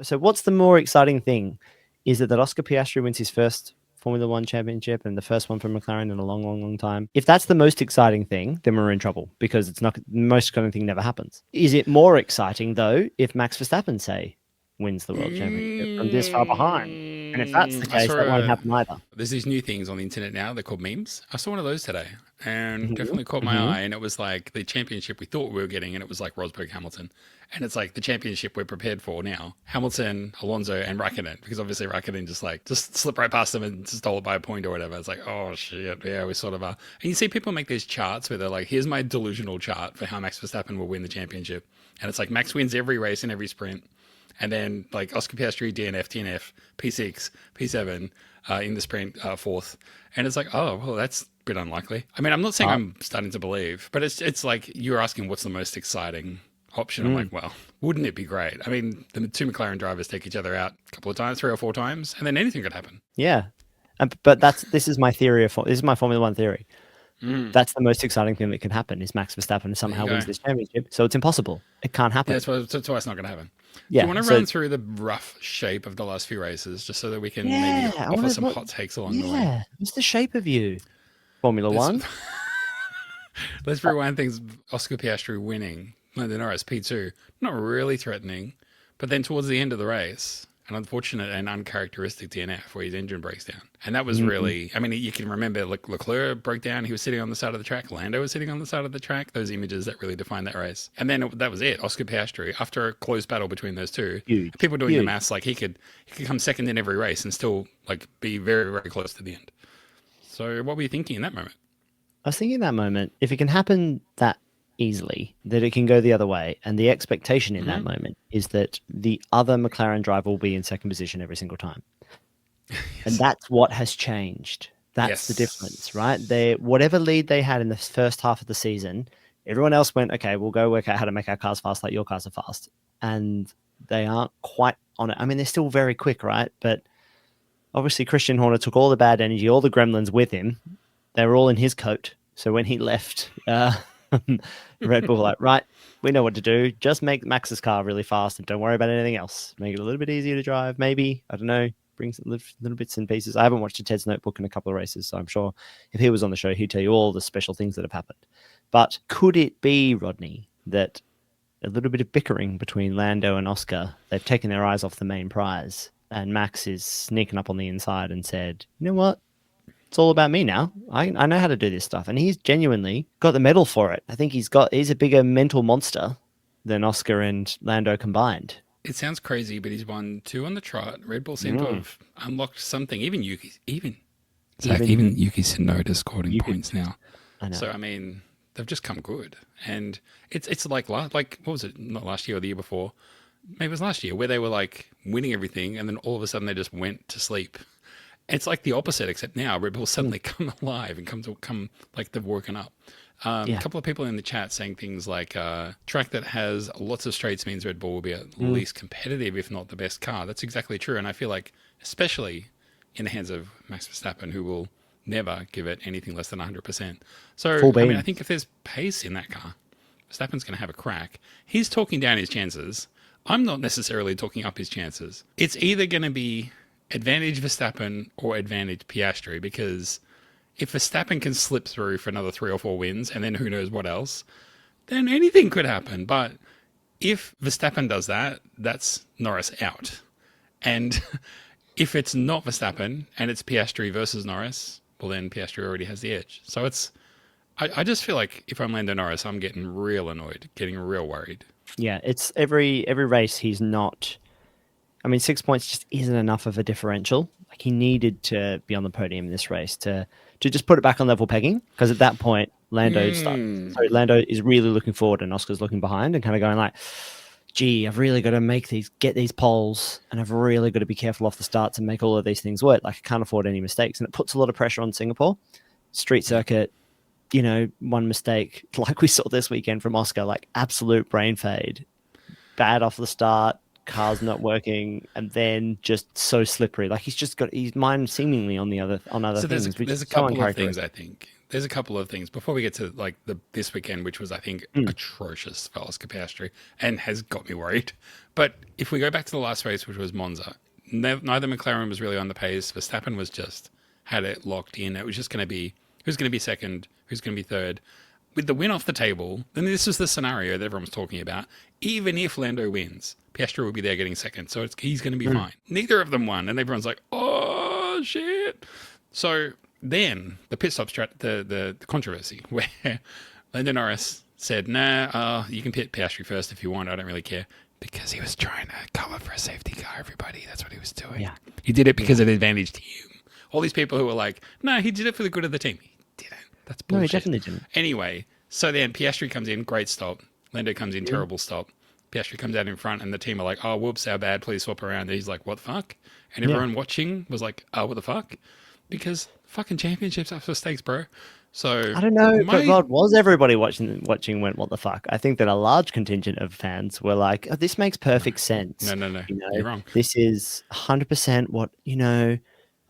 So what's the more exciting thing? Is it that Oscar Piastri wins his first Formula One championship and the first one for McLaren in a long, long, long time? If that's the most exciting thing, then we're in trouble because it's not the most exciting thing never happens. Is it more exciting though if Max Verstappen, say, wins the world championship from this far behind? And if that's the I case, that won't saw happen either. there's these new things on the internet now. They're called memes. I saw one of those today, and Mm-hmm. definitely caught my Mm-hmm. eye. And it was like the championship we thought we were getting, and it was like Rosberg Hamilton, and it's like the championship we're prepared for now: Hamilton, Alonso, and Raikkonen. Because obviously Raikkonen just slipped right past them and stole it by a point or whatever. It's like, oh shit, yeah, we sort of are. And you see people make these charts where they're like, here's my delusional chart for how Max Verstappen will win the championship, and it's like Max wins every race and every sprint. And then like Oscar Piastri, DNF, TNF, P6, P7 in the sprint, fourth. And it's like, oh, well, that's a bit unlikely. I mean, I'm not saying I'm starting to believe, but it's like you're asking what's the most exciting option. I'm like, well, wouldn't it be great? I mean, the two McLaren drivers take each other out a couple of times, 3 or 4 times, and then anything could happen. Yeah. But this is my theory this is my Formula One theory. That's the most exciting thing that can happen is Max Verstappen somehow wins this championship. So it's impossible. It can't happen. Yeah, that's why it's not going to happen. Yeah, Do you want to run through the rough shape of the last few races just so that we can maybe offer some hot takes along the way? Yeah, what's the shape of you, Formula One? Let's rewind things. Oscar Piastri winning, Lando Norris P2, not really threatening, but then towards the end of the race, an unfortunate and uncharacteristic DNF where his engine breaks down. And that was really, I mean, you can remember Leclerc broke down. He was sitting on the side of the track. Lando was sitting on the side of the track. Those images that really defined that race. And then that was it. Oscar Piastri, after a close battle between those two, people doing the maths, like he could come second in every race and still like be very, very close to the end. So what were you thinking in that moment? I was thinking in that moment, if it can happen that easily, that it can go the other way. And the expectation in that moment is that the other McLaren driver will be in second position every single time. Yes. And that's what has changed. That's the difference, right? Whatever lead they had in the first half of the season, everyone else went, okay, we'll go work out how to make our cars fast like your cars are fast. And they aren't quite on it. I mean, they're still very quick, right? But obviously Christian Horner took all the bad energy, all the gremlins with him. They were all in his coat. So when he left, Red Bull were like, right, we know what to do. Just make Max's car really fast and don't worry about anything else. Make it a little bit easier to drive, maybe. I don't know. Bring some little bits and pieces. I haven't watched a Ted's Notebook in a couple of races, so I'm sure if he was on the show, he'd tell you all the special things that have happened. But could it be, Rodney, that a little bit of bickering between Lando and Oscar, they've taken their eyes off the main prize, and Max is sneaking up on the inside and said, you know what? It's all about me now. I know how to do this stuff. And he's genuinely got the medal for it. I think he's a bigger mental monster than Oscar and Lando combined. It sounds crazy, but he's won 2 on the trot. Red Bull seemed to have unlocked something. Even Yuki Tsunoda scored points now. I know. So I mean, they've just come good. And it's like what was it? Not last year or the year before. Maybe it was last year where they were like winning everything and then all of a sudden they just went to sleep. It's like the opposite, except now Red Bull suddenly come alive and come like they've woken up. A couple of people in the chat saying things like track that has lots of straights means Red Bull will be at least competitive, if not the best car. That's exactly true. And I feel like, especially in the hands of Max Verstappen, who will never give it anything less than 100%. So, I mean, I think if there's pace in that car, Verstappen's going to have a crack. He's talking down his chances. I'm not necessarily talking up his chances. It's either going to be advantage Verstappen or advantage Piastri, because if Verstappen can slip through for another 3 or 4 wins and then who knows what else, then anything could happen. But if Verstappen does that, that's Norris out. And if it's not Verstappen and it's Piastri versus Norris, well then Piastri already has the edge. So I just feel like if I'm Lando Norris, I'm getting real annoyed, getting real worried. Yeah, it's every race he's not. I mean, 6 points just isn't enough of a differential. Like he needed to be on the podium in this race to just put it back on level pegging, because at that point, Lando is really looking forward and Oscar's looking behind and kind of going like, gee, I've really got to get these poles, and I've really got to be careful off the start to make all of these things work. Like I can't afford any mistakes. And it puts a lot of pressure on Singapore. Street circuit, one mistake, like we saw this weekend from Oscar, like absolute brain fade. Bad off the start, car's not working, and then just so slippery. Like he's just got his mind seemingly on other things. There's a couple of things, I think. there's a couple of things before we get to like this weekend, which was I think Mm. atrocious for Oscar Piastri and has got me worried. But if we go back to the last race, which was Monza, neither McLaren was really on the pace. Verstappen was just had it locked in. It was just going to be who's going to be second, who's going to be third. With the win off the table, then this was the scenario that everyone was talking about. Even if Lando wins, Piastri will be there getting second, so he's going to be fine. Neither of them won, and everyone's like, "Oh shit!" So then the pit stop the controversy where Lando Norris said, "Nah, you can pit Piastri first if you want. I don't really care." Because he was trying to cover for a safety car, everybody. That's what he was doing. Yeah. He did it because it advantaged him. All these people who were like, "No, he did it for the good of the team." He didn't. That's No, he bullshit. definitely didn't. Anyway, so then Piastri comes in, great stop. Lando comes in, terrible stop. Piastri comes out in front, and the team are like, "Oh, whoops, our bad. Please swap around." And he's like, "What the fuck?" And everyone watching was like, "Oh, what the fuck?" Because fucking championships are for stakes, bro. So I don't know, but Rod, was everybody watching went, what the fuck? I think that a large contingent of fans were like, oh, this makes perfect sense. No. You know, You're wrong. this is 100% what,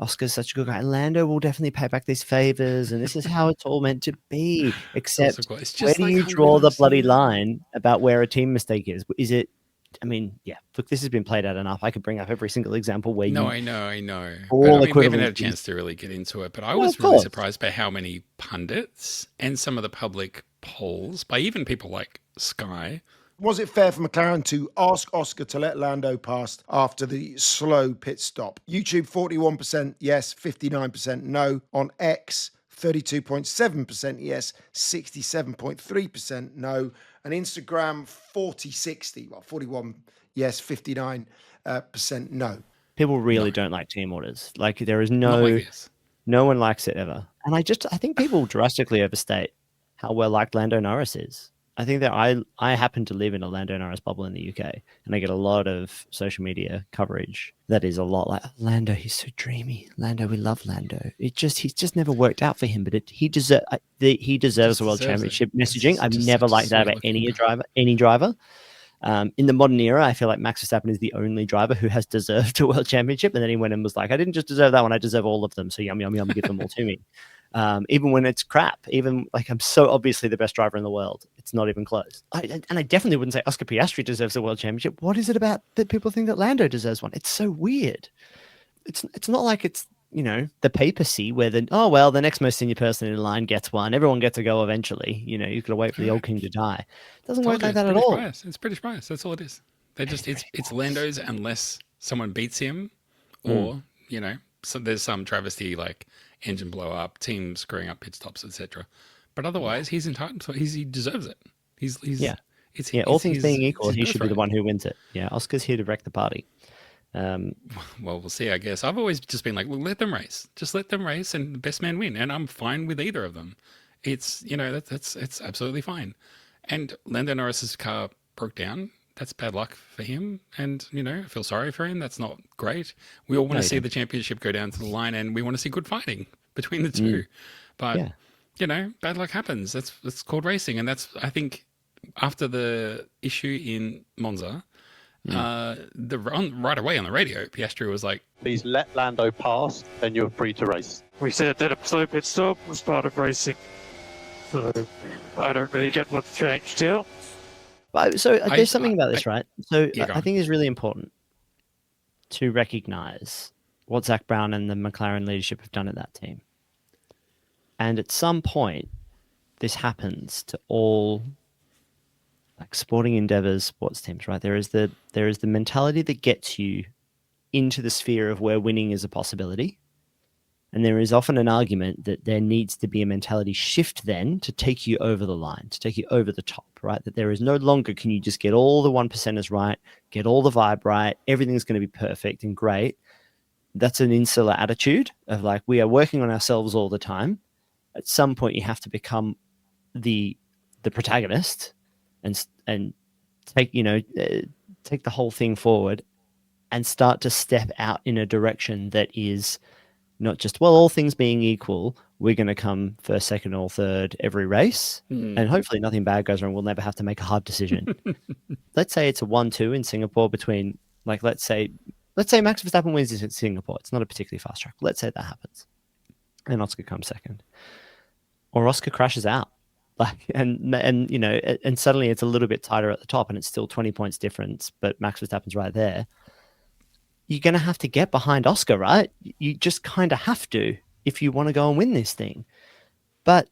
Oscar's such a good guy. Lando will definitely pay back these favors, and this is how it's all meant to be. Except, It's just where do like you draw the Hungary bloody last line about where a team mistake is? Is it, I mean, yeah, look, this has been played out enough. I could bring up every single example where No, you I know. all But I mean, we haven't had a equivalencies. chance to really get into it. But I No, was of really course. surprised by how many pundits and some of the public polls, by even people like Sky. Was it fair for McLaren to ask Oscar to let Lando pass after the slow pit stop? YouTube 41% yes, 59% no. On X, 32.7% yes, 67.3% no. And Instagram 40-60, well, 41 yes, 59% no. People really don't like team orders. Like, there is Not like this. no one likes it ever. And I think people drastically overstate how well liked Lando Norris is. I think that I happen to live in a Lando Norris bubble in the UK, and I get a lot of social media coverage that is a lot like, oh, Lando, he's so dreamy. Lando, we love Lando. He's just never worked out for him, but he deserves a world championship messaging. I've never liked that about any driver. In the modern era, I feel like Max Verstappen is the only driver who has deserved a world championship, and then he went and was like, I didn't just deserve that one, I deserve all of them. So yum, yum, yum, give them all to me. Even when it's crap, even like I'm so obviously the best driver in the world, it's not even close. And I definitely wouldn't say Oscar Piastri deserves a world championship. What is it about that people think that Lando deserves one? It's so weird. It's not like it's, the papacy where the next most senior person in line gets one. Everyone gets to go eventually. You've got to wait for the old king to die. It doesn't work like that at all. It's British bias. That's all it is. It's Lando's unless someone beats him, or so there's some travesty like engine blow up, team screwing up pit stops, etc. But otherwise, he's entitled to. He deserves it. He's all things being equal, he should be the birthright. one who wins it. Yeah, Oscar's here to wreck the party. Well, we'll see. I guess I've always just been like, well, let them race. Just let them race, and the best man win. And I'm fine with either of them. It's it's absolutely fine. And Lando Norris's car broke down. That's bad luck for him. And I feel sorry for him. That's not great. We all want to see the championship go down to the line, and we want to see good fighting between the two. But bad luck happens. That's called racing, and that's, I think, after the issue in Monza. Right away on the radio, Piastri was like, please let Lando pass, then you're free to race. We said that a slow pit stop was part of racing. So I don't really get what's changed here. So there's something about this, right? So Yeah, I think it's really important to recognize what Zach Brown and the McLaren leadership have done at that team. And at some point, this happens to all like sporting endeavors, sports teams, right? There is the mentality that gets you into the sphere of where winning is a possibility. And there is often an argument that there needs to be a mentality shift then to take you over the line, to take you over the top, right? That there is no longer, can you just get all the 1%ers right, get all the vibe right, everything's going to be perfect and great. That's an insular attitude of like, we are working on ourselves all the time. At some point, you have to become the protagonist and take the whole thing forward and start to step out in a direction that is not just, well, all things being equal, we're going to come first, second, or third every race, and hopefully nothing bad goes wrong. We'll never have to make a hard decision. Let's say it's a 1-2 in Singapore between, like, let's say Max Verstappen wins in Singapore. It's not a particularly fast track. Let's say that happens, and Oscar comes second. or Oscar crashes out. Like and you know, and suddenly it's a little bit tighter at the top, and it's still 20 points difference, but Max Verstappen's right there. You're gonna have to get behind Oscar, right? You just kind of have to if you want to go and win this thing. But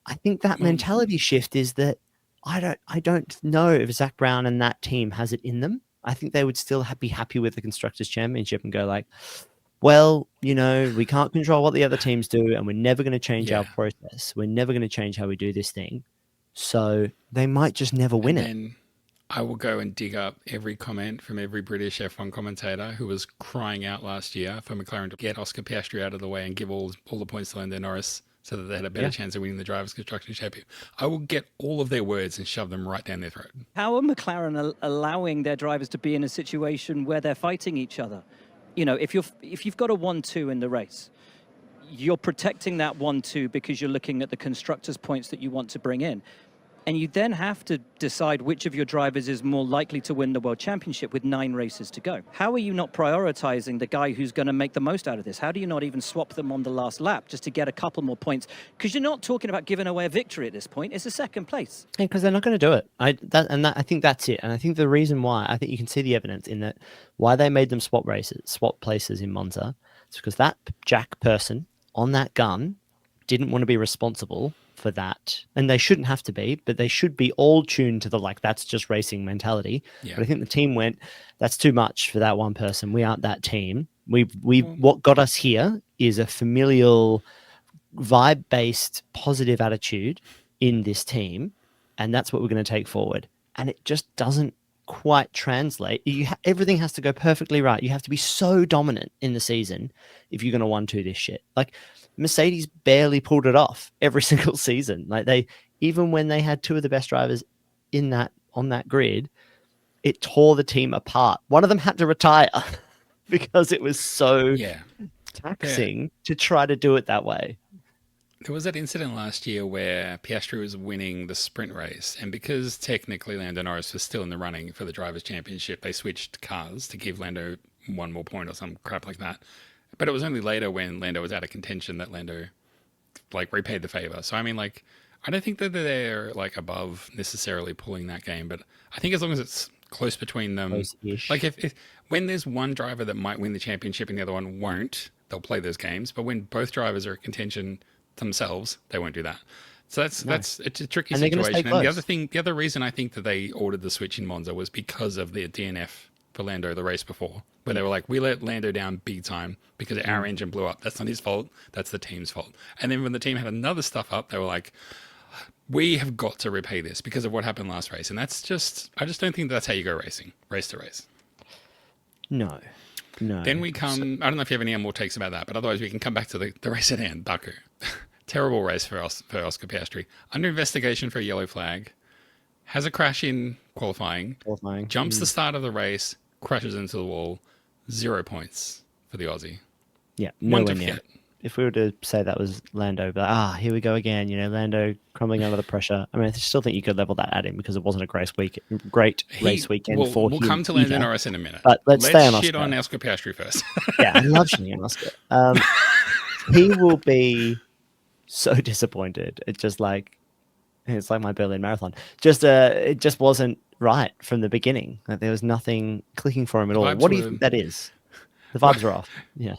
I think that mentality shift is that I don't know if Zach Brown and that team has it in them. I think they would still be happy with the Constructors' Championship and go like, well, you know, we can't control what the other teams do, and we're never going to change our process. We're never going to change how we do this thing. So they might just never win it. And I will go and dig up every comment from every British F1 commentator who was crying out last year for McLaren to get Oscar Piastri out of the way and give all the points to Lando Norris so that they had a better chance of winning the Drivers' Constructors' Championship. I will get all of their words and shove them right down their throat. How are McLaren allowing their drivers to be in a situation where they're fighting each other? You know, if you've got a 1-2 in the race, you're protecting that 1-2 because you're looking at the constructors' points that you want to bring in. And you then have to decide which of your drivers is more likely to win the World Championship with 9 races to go. How are you not prioritizing the guy who's going to make the most out of this? How do you not even swap them on the last lap just to get a couple more points? Because you're not talking about giving away a victory at this point. It's a second place. Yeah, because they're not going to do it. I think that's it. And I think the reason why, I think you can see the evidence in that why they made them swap places in Monza. It's because that Jack person on that gun didn't want to be responsible for that, and they shouldn't have to be, but they should be all tuned to the like that's just racing mentality. But I think the team went, that's too much for that one person. We aren't that team. We what got us here is a familial, vibe-based, positive attitude in this team, and that's what we're going to take forward. And it just doesn't quite translate. Everything has to go perfectly right. You have to be so dominant in the season if you're going to 1-2 this shit. Like Mercedes barely pulled it off every single season. Like even when they had 2 of the best drivers on that grid, it tore the team apart. One of them had to retire because it was so taxing to try to do it that way. There was that incident last year where Piastri was winning the sprint race, and because technically Lando Norris was still in the running for the Drivers' Championship, they switched cars to give Lando 1 more point or some crap like that. But it was only later when Lando was out of contention that Lando like repaid the favor. So I mean, like, I don't think that they're like above necessarily pulling that game, but I think as long as it's close between them, Close-ish. like if when there's one driver that might win the championship and the other one won't, they'll play those games. But when both drivers are in contention themselves, they won't do that. So that's it's a tricky situation. And the other reason I think that they ordered the switch in Monza was because of the DNF for Lando the race before, where they were like, we let Lando down big time because our engine blew up. That's not his fault. That's the team's fault. And then when the team had another stuff up, they were like, we have got to repay this because of what happened last race. And that's just, I just don't think that's how you go racing, race to race. No. Then we come, I don't know if you have any more takes about that, but otherwise we can come back to the race at hand, Baku. Terrible race for Oscar Piastri. Under investigation for a yellow flag. Has a crash in qualifying. Jumps the start of the race, crashes into the wall. 0 points for the Aussie. Yeah, nowhere near. If we were to say that was Lando, but here we go again. You know, Lando crumbling under the pressure. I mean, I still think you could level that at him because it wasn't a great race weekend for him. We'll come to Lando Norris in a minute. But let's stay on Oscar. Shit on Oscar Piastri first. Yeah, I love shitting on Oscar. He will be so disappointed. It's like my Berlin Marathon. It just wasn't right from the beginning. Like, there was nothing clicking for him at all. What do you think that is? The vibes are off. Yeah.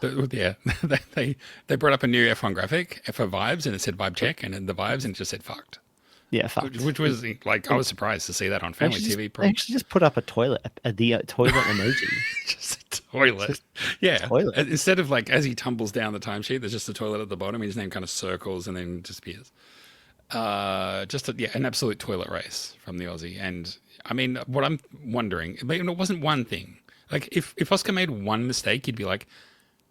They brought up a new F1 graphic for vibes, and it said vibe check, and then the vibes, and it just said fucked. Yeah, fucked. Which was like, I was surprised to see that on family TV. They actually just put up a toilet, the toilet emoji. Just a toilet. Toilet. Instead of like, as he tumbles down the timesheet, there's just a toilet at the bottom. His name kind of circles and then disappears. An absolute toilet race from the Aussie. And I mean, what I'm wondering, it wasn't one thing. Like, if Oscar made one mistake, you'd be like,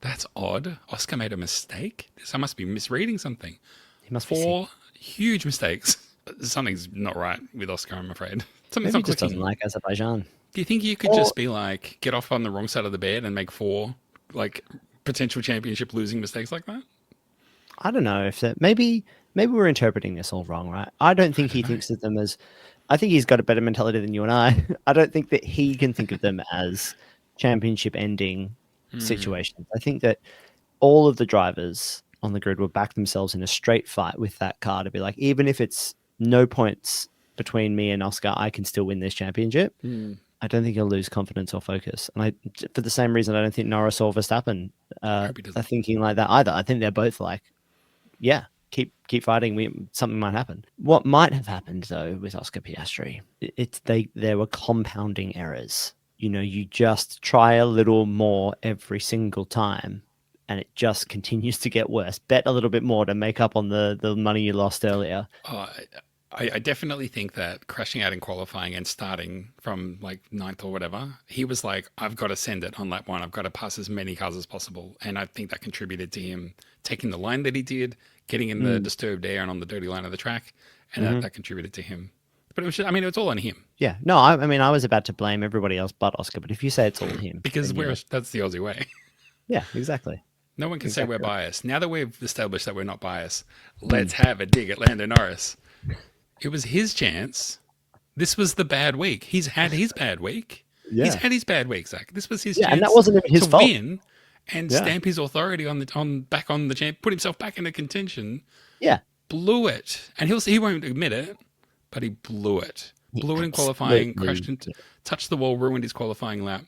that's odd. Oscar made a mistake? I must be misreading something. He must be 4 huge mistakes. Something's not right with Oscar, I'm afraid. Maybe he just doesn't like Azerbaijan. Do you think you could just be like, get off on the wrong side of the bed and make 4 like potential championship losing mistakes like that? I don't know if that. Maybe we're interpreting this all wrong, right? I don't think he thinks of them as. I think he's got a better mentality than you and I. I don't think that he can think of them as championship ending situations. I think that all of the drivers on the grid would back themselves in a straight fight with that car to be like, even if it's no points between me and Oscar, I can still win this championship. I don't think he'll lose confidence or focus. And for the same reason, I don't think Norris or Verstappen are thinking like that either. I think they're both like, yeah, keep fighting. Something might happen. What might have happened though with Oscar Piastri, there were compounding errors. You just try a little more every single time, and it just continues to get worse. Bet a little bit more to make up on the money you lost earlier. I definitely think that crashing out in qualifying and starting from like 9th or whatever, he was like, I've got to send it on lap 1. I've got to pass as many cars as possible. And I think that contributed to him taking the line that he did, getting in the disturbed air and on the dirty line of the track. And that contributed to him. But it was it was all on him. Yeah. No, I was about to blame everybody else but Oscar. But if you say it's all him. Because that's the Aussie way. Yeah, exactly. No one can say we're biased. Now that we've established that we're not biased, let's have a dig at Lando Norris. It was his chance. This was the bad week. He's had his bad week. Yeah. He's had his bad week, Zach. This was his chance and that wasn't even his fault. Win and stamp his authority back on the champ, put himself back into contention. Yeah. Blew it. And he won't admit it, but he blew it. Blew it in qualifying, crashed into, touched the wall, ruined his qualifying lap,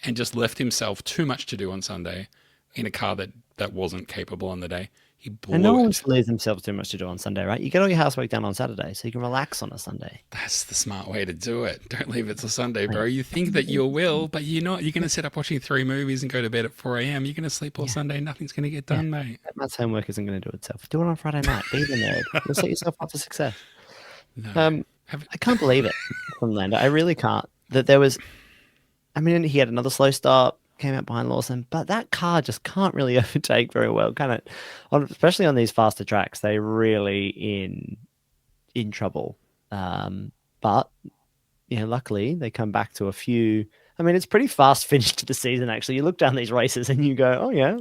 and just left himself too much to do on Sunday in a car that wasn't capable on the day. He blew and no it. one wants to leave themselves too much to do on Sunday, right? You get all your housework done on Saturday, so you can relax on a Sunday. That's the smart way to do it. Don't leave it till Sunday, bro. You think that you will, but you're not. You're going to sit up watching 3 movies and go to bed at 4 a.m. You're going to sleep all Sunday. Nothing's going to get done, mate. Matt's homework isn't going to do itself. Do it on Friday night. Be the nerd. You'll set yourself up for success. No. I can't believe it from Lando. I really can't. That there was... he had another slow start, came out behind Lawson, but that car just can't really overtake very well, can it? Especially on these faster tracks, they're really in trouble. But luckily they come back to a few. It's pretty fast finish to the season. Actually, you look down these races and you go, "Oh yeah,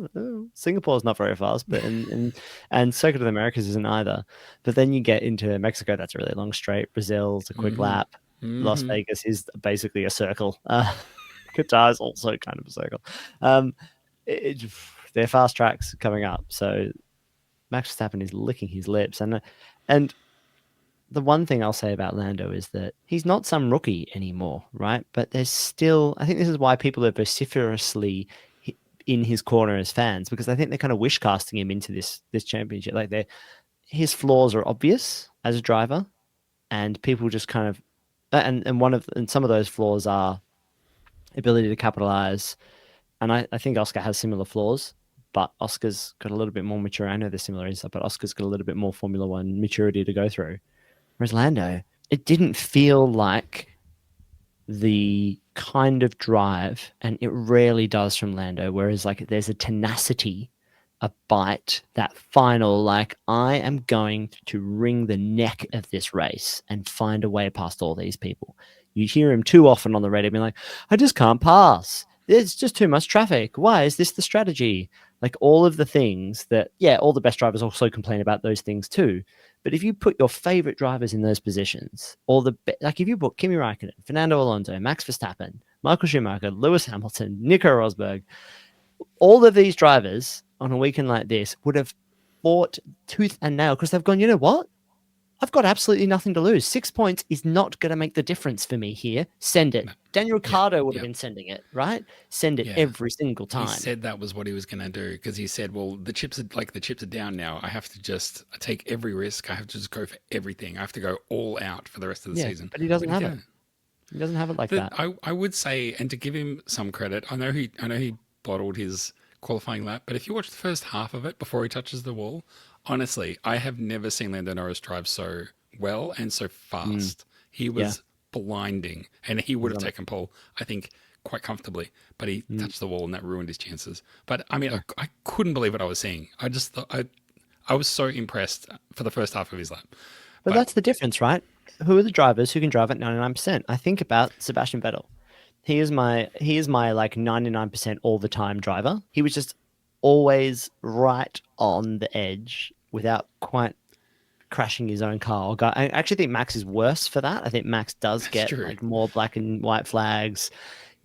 Singapore's not very fast," but and Circuit of the Americas isn't either. But then you get into Mexico, that's a really long straight. Brazil's a quick lap. Las Vegas is basically a circle. Qatar is also kind of a circle. They're fast tracks coming up, so Max Verstappen is licking his lips, and the one thing I'll say about Lando is that he's not some rookie anymore, right? But there's still, I think this is why people are vociferously in his corner as fans, because I think they're kind of wish casting him into this championship. Like his flaws are obvious as a driver, and people just kind of, and some of those flaws are ability to capitalize, and I think Oscar has similar flaws, but Oscar's got a little bit more mature. I know there's similarities, but Oscar's got a little bit more Formula One maturity to go through. Whereas Lando, it didn't feel like the kind of drive, and it rarely does from Lando, whereas like there's a tenacity, a bite, that final, like, I am going to wring the neck of this race and find a way past all these people. You hear him too often on the radio being like, I just can't pass. There's just too much traffic. Why is this the strategy? Like all of the things that, all the best drivers also complain about those things too. But if you put your favorite drivers in those positions, like if you put Kimi Raikkonen, Fernando Alonso, Max Verstappen, Michael Schumacher, Lewis Hamilton, Nico Rosberg, all of these drivers on a weekend like this would have fought tooth and nail because they've gone, you know what? I've got absolutely nothing to lose. 6 points is not going to make the difference for me here. Send it. Daniel Ricciardo would have been sending it, right? Send it every single time. He said that was what he was going to do because he said, well, the chips are down now. I have to just take every risk. I have to just go for everything. I have to go all out for the rest of the season. But he doesn't have it. He doesn't have it like that. I would say, and to give him some credit, I know he bottled his qualifying lap, but if you watch the first half of it before he touches the wall, honestly, I have never seen Lando Norris drive so well and so fast. He was blinding, and he would have taken pole, I think, quite comfortably, but he touched the wall and that ruined his chances. But I couldn't believe what I was seeing. I just thought, I was so impressed for the first half of his lap. But that's the difference, right? Who are the drivers who can drive at 99%? I think about Sebastian Vettel. He is my like 99% all the time driver. He was just always right on the edge without quite crashing his own car. I actually think Max is worse for that. I think Max does get like more black and white flags.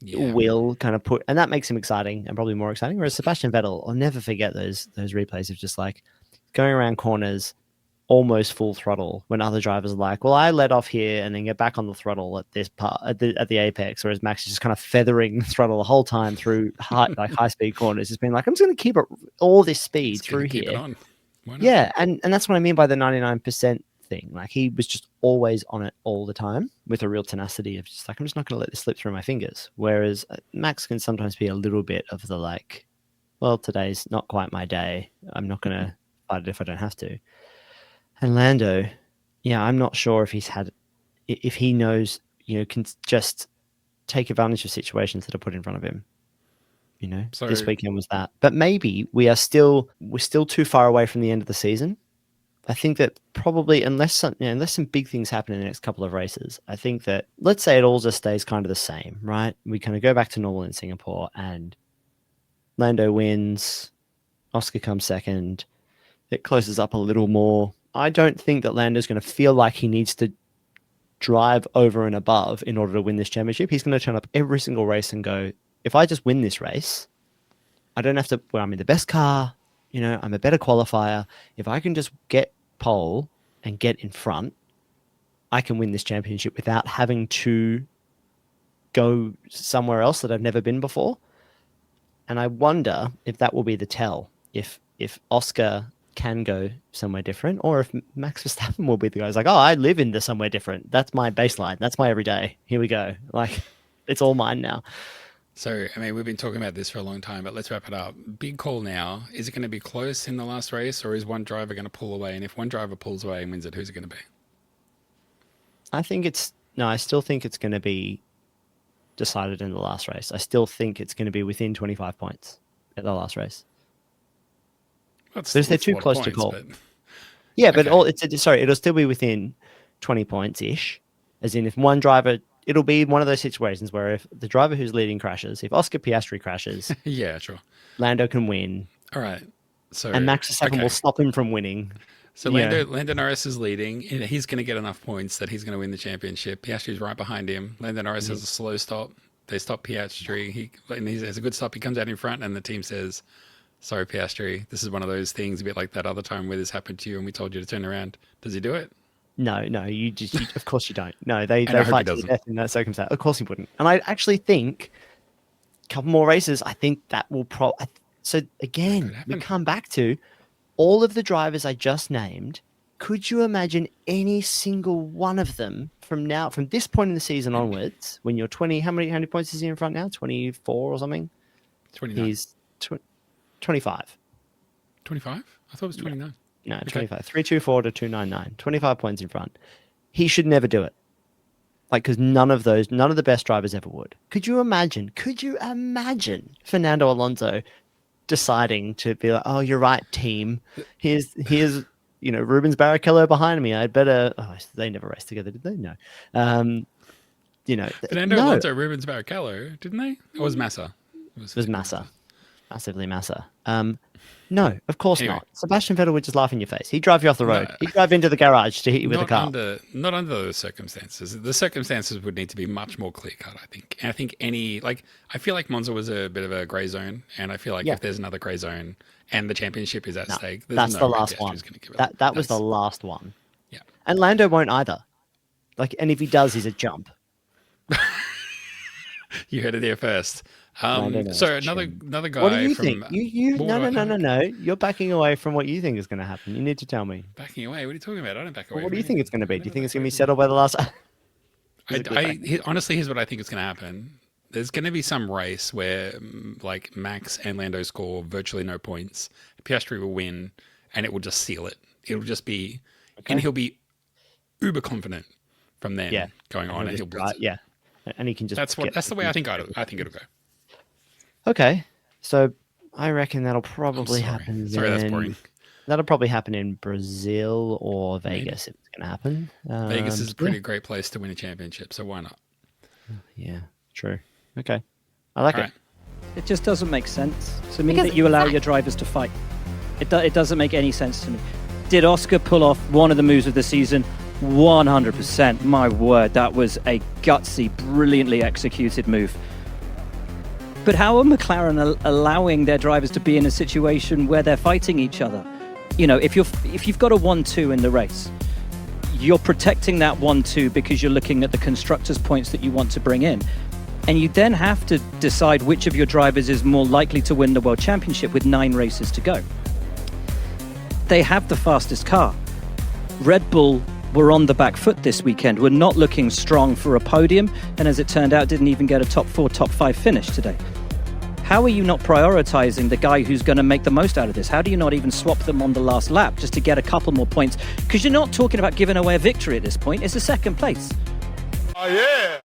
Yeah. will kind of put, and that makes him exciting and probably more exciting. Whereas Sebastian Vettel, I'll never forget those replays of just like going around corners almost full throttle when other drivers are like, well, I let off here and then get back on the throttle at this part at the apex, whereas Max is just kind of feathering the throttle the whole time through high speed corners, just being like, I'm just going to keep it all this speed Just gonna through keep it here. on. Why not? Yeah, and that's what I mean by the 99% thing. Like he was just always on it all the time with a real tenacity of just like, I'm just not going to let this slip through my fingers. Whereas Max can sometimes be a little bit of the like, well, today's not quite my day. I'm not going to fight it if I don't have to. And Lando, yeah, I'm not sure if he knows, can just take advantage of situations that are put in front of him. So- this weekend was that. But maybe we're still too far away from the end of the season. I think that probably unless some big things happen in the next couple of races, I think that let's say it all just stays kind of the same, right? We kind of go back to normal in Singapore and Lando wins, Oscar comes second, it closes up a little more. I don't think that Lando's going to feel like he needs to drive over and above in order to win this championship. He's going to turn up every single race and go, if I just win this race, I don't have to, well, I'm in the best car, I'm a better qualifier. If I can just get pole and get in front, I can win this championship without having to go somewhere else that I've never been before. And I wonder if that will be the tell, if Oscar can go somewhere different, or if Max Verstappen will be the guy who's like, oh, I live in the somewhere different. That's my baseline. That's my everyday. Here we go. Like, it's all mine now. So, I mean, we've been talking about this for a long time, but let's wrap it up. Big call now. Is it going to be close in the last race, or is one driver going to pull away? And if one driver pulls away and wins it, who's it going to be? I still think it's going to be decided in the last race. I still think it's going to be within 25 points at the last race. They're too close to call. Yeah, but Okay. it'll still be within 20 points ish. As in, if one driver, it'll be one of those situations where if the driver who's leading crashes, if Oscar Piastri crashes, Yeah, sure. Lando can win, All right. So, and Max Verstappen okay. will stop him from winning. So Yeah. Lando Norris is leading, and he's going to get enough points that he's going to win the championship. Piastri's right behind him. Lando Norris has a slow stop. They stop Piastri. He has a good stop. He comes out in front, and the team says, sorry, Piastri, this is one of those things, a bit like that other time where this happened to you and we told you to turn around. Does he do it? No, of course you don't. No, they And I hope he fight to the doesn't. death in that circumstance. Of course he wouldn't. And I actually think a couple more races, I think that will so again, we happen. come back to all of the drivers I just named. Could you imagine any single one of them from this point in the season onwards, when you're 20, how many points is he in front now? 24 or something? 29. He's 25. 25? I thought it was 29. No, Okay. 25. 324 to 299. 25 points in front. He should never do it. Like, because none of the best drivers ever would. Could you imagine Fernando Alonso deciding to be like, oh, you're right, team. Here's Rubens Barrichello behind me. I'd better. Oh, they never raced together, did they? No. Fernando no. Alonso, Rubens Barrichello, didn't they? It was Massa. It was Massa. Massively Massa. No, of course Anyway. not. Sebastian Vettel would just laugh in your face. He'd drive you off the road. No. He'd drive into the garage to hit you with a car. Not under those circumstances. The circumstances would need to be much more clear cut, I think. And I think I feel like Monza was a bit of a grey zone, and I feel like if there's another grey zone and the championship is at stake, that's no the way last Piastri's one. gonna give it up. That was the last one. Yeah. And Lando won't either. Like, and if he does, he's a jump. You heard it here first. Lando knows So the another guy What do you from think? You what would I think? no. You're backing away from what you think is going to happen. You need to tell me. Backing away. What are you talking about? I don't back away. What do from you think anything. it's going to be? I Do you never think it's back going to away be from settled by the last? Honestly, here's what I think is going to happen. There's going to be some race where like Max and Lando score virtually no points. Piastri will win, and it will just seal it. It'll just be, and he'll be uber confident from then going on, and he'll blitz it. Yeah, and he can just. That's the way I think it'll go. Okay, so I reckon that'll probably sorry. happen. Sorry, that's boring. That'll probably happen in Brazil or Vegas if it's going to happen. Vegas is a pretty great place to win a championship, so why not? Yeah, true. Okay, I like All it. right. It just doesn't make sense to me Because that you allow your drivers to fight. It doesn't make any sense to me. Did Oscar pull off one of the moves of the season? 100%. My word, that was a gutsy, brilliantly executed move. But how are McLaren allowing their drivers to be in a situation where they're fighting each other? You know, if you've got a 1-2 in the race, you're protecting that 1-2 because you're looking at the constructors' points that you want to bring in. And you then have to decide which of your drivers is more likely to win the World Championship with 9 races to go. They have the fastest car. Red Bull were on the back foot this weekend, were not looking strong for a podium, and as it turned out, didn't even get a top 4, top 5 finish today. How are you not prioritizing the guy who's going to make the most out of this? How do you not even swap them on the last lap just to get a couple more points? Because you're not talking about giving away a victory at this point, it's a second place. Oh, yeah.